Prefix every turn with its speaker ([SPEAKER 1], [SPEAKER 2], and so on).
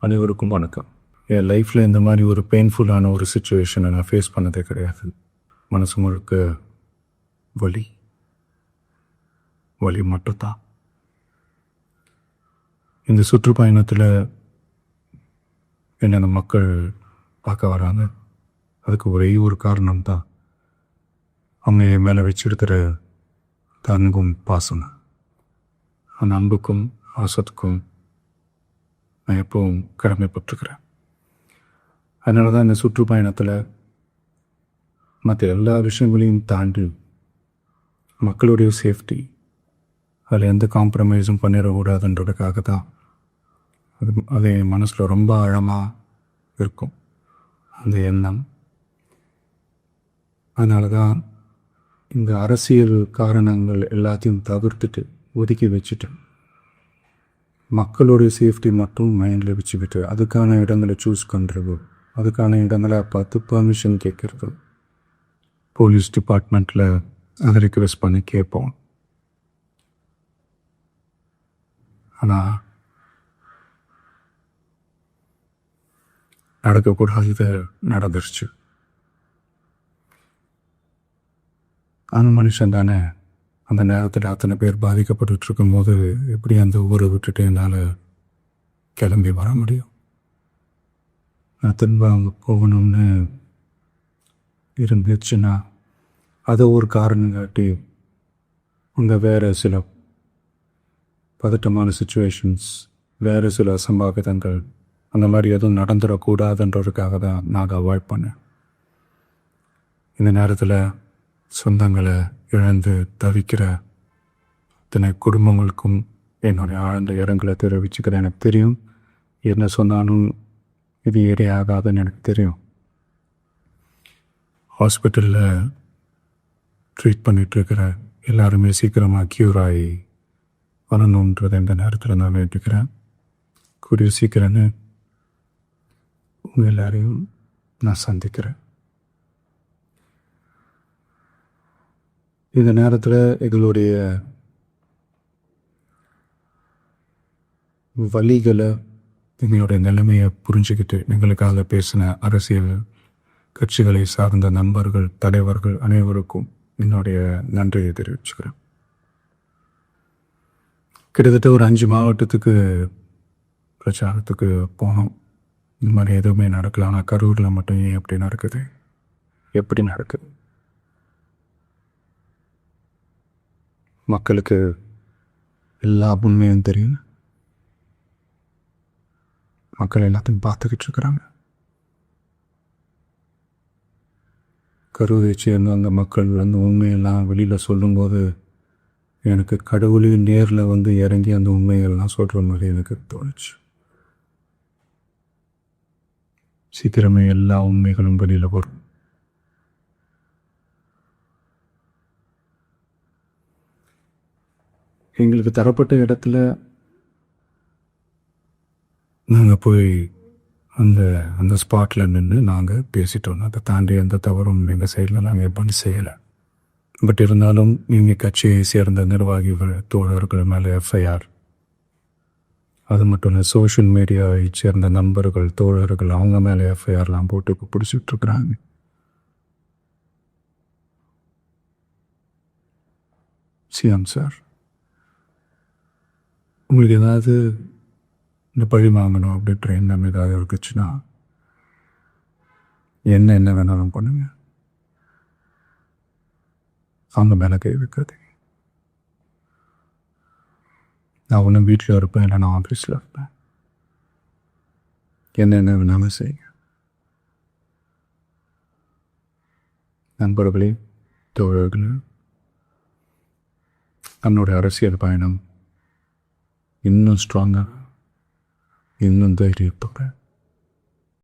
[SPEAKER 1] அனைவருக்கும் வணக்கம். என் லைஃப்பில் இந்த மாதிரி ஒரு பெயின்ஃபுல்லான ஒரு சுச்சுவேஷனை நான் ஃபேஸ் பண்ணதே கிடையாது. மனசு முழுக்க வலி வலி மட்டும்தான். இந்த சுற்றுப்பயணத்தில் என்னென்ன மக்கள் பார்க்க வராங்க, அதுக்கு ஒரே ஒரு காரணம் தான் அவங்க என் மேலே வச்சிருக்கிற அன்பும் பாசம். அந்த அன்புக்கும் பாசத்துக்கும் நான் எப்பவும் கடமைப்பட்டிருக்கிறேன். அதனால தான் இந்த சுற்றுப்பயணத்தில் மற்ற எல்லா விஷயங்களையும் தாண்டி மக்களுடைய சேஃப்டி அதில் எந்த காம்ப்ரமைஸும் பண்ணிடக்கூடாதுன்றதுக்காக தான் அது என் மனசில் ரொம்ப ஆழமாக இருக்கும் அந்த எண்ணம். அதனால தான் இந்த அரசியல் காரணங்கள் எல்லாத்தையும் தவிர்த்துட்டு ஒதுக்கி வச்சுட்டு மக்களுடைய சேஃப்டி மட்டும் மைண்டில் வச்சுக்கிட்டு அதுக்கான இடங்களை சூஸ் பண்ணுறது, அதுக்கான இடங்களை பார்த்து பர்மிஷன் கேட்குறது, போலீஸ் டிபார்ட்மெண்ட்டில் அதை ரிக்வெஸ்ட் பண்ணி கேட்போம். ஆனால் நடக்கக்கூடாது, இது நடந்துருச்சு. அந்த மனுஷன் தானே அந்த நேரத்தில் அத்தனை பேர் பாதிக்கப்பட்டு இருக்கும்போது எப்படி அந்த ஊரை விட்டுட்டு என்னால் கிளம்பி வர முடியும்? நான் திரும்ப அங்கே போகணும்னு இருந்துச்சுன்னா அதை ஒரு காரணம் காட்டி அங்கே வேறு சில பதட்டமான சுச்சுவேஷன்ஸ், வேறு சில அசம்பாவிதங்கள் அந்த மாதிரி எதுவும் நடந்துடக்கூடாதுன்றதுக்காக தான் நான் அவாய்ட் பண்ணேன். இந்த நேரத்தில் சொந்தங்களை இழந்து தவிக்கிற அத்தனை குடும்பங்களுக்கும் என்னுடைய ஆழ்ந்த இரங்கலை தெரிவிச்சுக்கிறேன். எனக்கு தெரியும் என்ன சொன்னாலும் இது ஏறே ஆகாதுன்னு எனக்கு தெரியும். ஹாஸ்பிட்டலில் ட்ரீட் பண்ணிகிட்ருக்கிற எல்லாருமே சீக்கிரமாக க்யூர் ஆகி வரணுன்றதை இந்த நேரத்தில் நான் வேண்டிக்கிறேன். கூடிய சீக்கிரன்னு உங்கள் எல்லாரையும் நான் சந்திக்கிறேன். இந்த நேரத்தில் எங்களுடைய வலிகளை, எங்களுடைய நிலைமையை புரிஞ்சுக்கிட்டு எங்களுக்காக பேசின அரசியல் கட்சிகளை சார்ந்த நண்பர்கள், தலைவர்கள் அனைவருக்கும் என்னுடைய நன்றியை தெரிவிச்சுக்கிறேன். கிட்டத்தட்ட ஒரு 5 மாவட்டத்துக்கு பிரச்சாரத்துக்கு போனோம். இந்த மாதிரி எதுவுமே நடக்கல. ஆனால் கரூரில் மட்டும் ஏன் எப்படி நடக்குது, எப்படி நடக்குது? மக்களுக்கு எல்லா உண்மையும் தெரியும். மக்கள் எல்லாத்தையும் பார்த்துக்கிட்டு இருக்கிறாங்க. கரூரை சேர்ந்து அந்த மக்கள் அந்த உண்மையெல்லாம் வெளியில் சொல்லும்போது எனக்கு கடவுளையும் நேரில் வந்து இறங்கி அந்த உண்மைகள்லாம் சொல்கிற மாதிரி எனக்கு தோணுச்சு. சீக்கிரமே எல்லா உண்மைகளும் வெளியில் வரும். எங்களுக்கு தரப்பட்ட இடத்துல நாங்கள் போய் அந்த ஸ்பாட்டில் நின்று நாங்கள் பேசிட்டோம். அதை தாண்டி எந்த தவறும் எங்கள் சைடில் நாங்கள் எப்படி செய்யலை. பட் இருந்தாலும் நீங்கள் கட்சியை சேர்ந்த நிர்வாகிகள், தோழர்கள் மேலே எஃப்ஐஆர், அது மட்டும் இல்லை சோஷியல் மீடியாவை சேர்ந்த நண்பர்கள், தோழர்கள் அவங்க மேலே எஃப்ஐஆர்லாம் போட்டு பிடிச்சிட்ருக்குறாங்க. சிஎம் சார், உங்களுக்கு ஏதாவது இந்த பழி வாங்கணும் அப்படின்ற எண்ணம் ஏதாவது இருக்குச்சுன்னா என்ன வேணாலும் பண்ணுங்க. அவங்க மேலே கை வைக்காதீங்க. நான் ஒன்றும் வீட்டில் இருப்பேன், இல்லை நான் ஆஃபீஸில் இருப்பேன். என்ன வேணாலும் செய்யுங்க. நண்பர்களே, தோழர்களே, நம்மளுடைய அரசியல் பயணம் இன்னும் ஸ்ட்ராங்காக, இன்னும் தைரியத்தோட